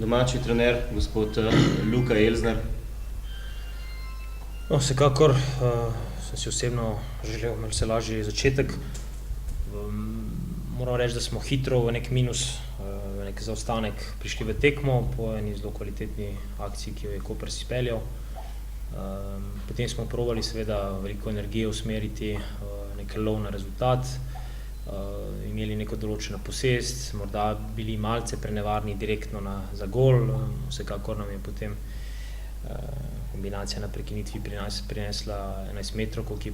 domači trener, gospod Luka Elznar. No, vsekakor sem si osebno želel malce lažji začetek. Moram reči, da smo hitro v nek minus, v nek zaostanek prišli v tekmo po eni zelo kvalitetni akciji, ki jo je Koper izpeljal. Potem smo probali seveda veliko energije usmeriti v nek lov na rezultat, imeli neko določeno posest, morda bili malce prenevarni direktno za gol, vsekakor nam je potem kombinacija na prekinitvi prinesla 11 metrovko, ki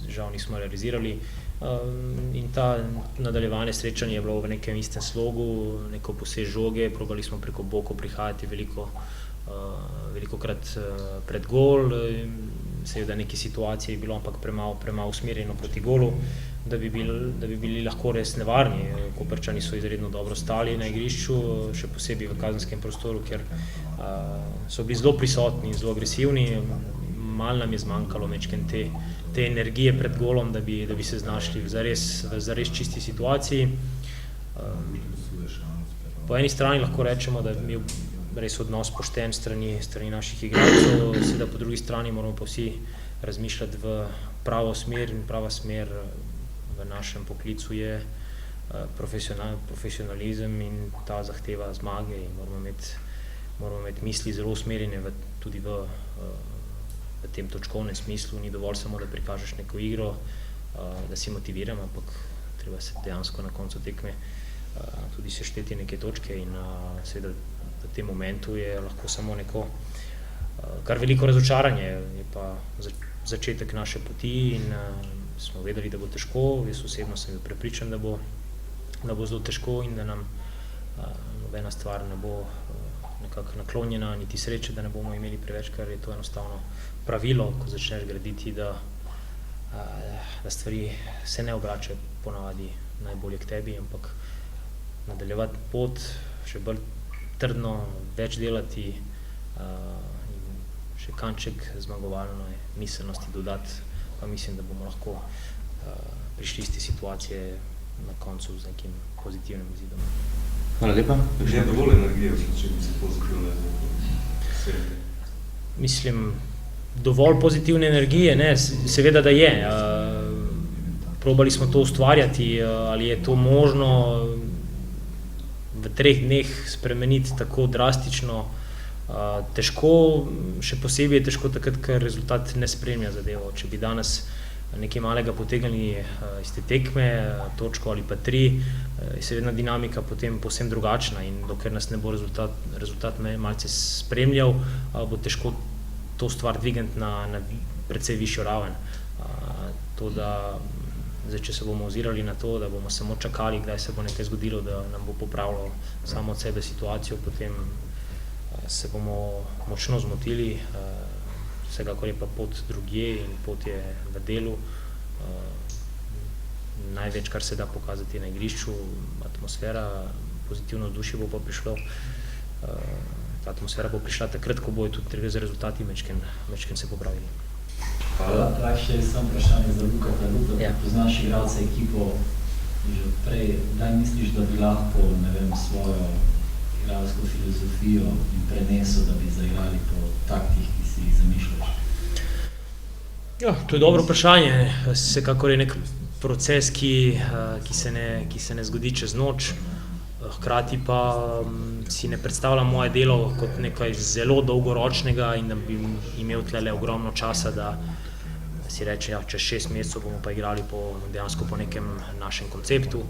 žal nismo realizirali. In ta nadaljevanje srečanja je bilo v nekem istem slogu, neko posest žoge, probali smo preko bokov prihajati velikokrat pred gol, seveda neke situacije je bilo, ampak premalo usmerjeno proti golu, da bi bili lahko res nevarni. Koprčani so izredno dobro stali na igrišču, še posebej v kazenskem prostoru, ker so bili zelo prisotni in zelo agresivni. Malo nam je zmanjkalo te energije pred golom, da bi se znašli v zares čisti situaciji. Po eni strani lahko rečemo, da je imel res odnos pošten strani naših igralcev, seveda po drugi strani moramo pa vsi razmišljati v pravo smer, in prava smer v našem poklicu je profesionalizem in ta zahteva zmage, in moramo imeti misli zelo usmerjene tudi v tem točkovnem smislu. Ni dovolj samo, da prikažeš neko igro, da si motiviram, ampak treba se dejansko na koncu tekme tudi sešteti neke točke, in seveda v tem momentu je lahko samo neko kar veliko razočaranje, je pa začetek naše poti in smo vedeli, da bo težko. Jaz osebno sem bil prepričan, da bo zelo težko in da nam nobena stvar ne bo nekako naklonjena, niti sreče, da ne bomo imeli preveč, ker je to enostavno pravilo, ko začneš graditi, da stvari se ne obračajo ponavadi najbolje k tebi, ampak nadaljevati pot, še bolj trdno, več delati in še kanček zmagovalno miselnosti dodati, pa mislim, da bomo lahko prišli iz te situacije na koncu z nekim pozitivnim izidom. Hvala lepa. Je dovolj energije v slučaju, bi se pozitivne sredi? Mislim, dovolj pozitivne energije, ne, seveda, da je. Probali smo to ustvarjati, ali je to možno v 3 dneh spremeniti tako drastično, težko, še posebej je težko takrat, ker rezultat ne spremlja zadevo. Če bi danes nekaj malega potegnili iz te tekme, točko ali pa 3, je seveda dinamika potem povsem drugačna, in dokler nas ne bo rezultat malce spremljal, bo težko to stvar dvigniti na precej višjo raven. To, da zdaj, če se bomo ozirali na to, da bomo samo čakali, kdaj se bo nekaj zgodilo, da nam bo popravilo samo od sebe situacijo, potem se bomo močno zmotili. Vsekakor je pa pot drugje in pot je v delu. Največ, kar se da pokazati na igrišču, atmosfera, pozitivno vzdušje bo pa prišlo. Ta atmosfera bo prišla takrat, ko bojo tudi z rezultati mečken se popravili. Hvala. Še samo vprašanje za Lukata. Luka, poznaš igralce, ekipo že prej, kdaj misliš, da bi lahko, ne vem, svojo igralsko filozofijo in prenesel, da bi zaigrali po taktih, ki si jih zamišljaš? Ja, to je dobro vprašanje. Vsekakor je nek proces, ki se ne zgodi čez noč. Hkrati pa si ne predstavljam moje delo kot nekaj zelo dolgoročnega in da bi imel tlele ogromno časa, da si reče, ja, čez 6 mesecev bomo pa igrali dejansko po nekem našem konceptu.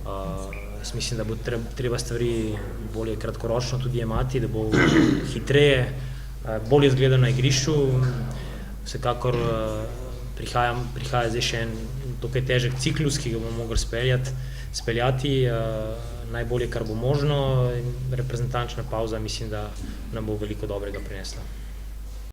Jaz mislim, da bo treba stvari bolje kratkoročno tudi jemati, da bo hitreje, bolje izgledal na igrišču. Vsekakor prihaja zdaj še en dokaj težek ciklus, ki ga bomo mogli speljati najbolje, kar bo možno. Reprezentančna pavza mislim, da nam bo veliko dobrega prinesla.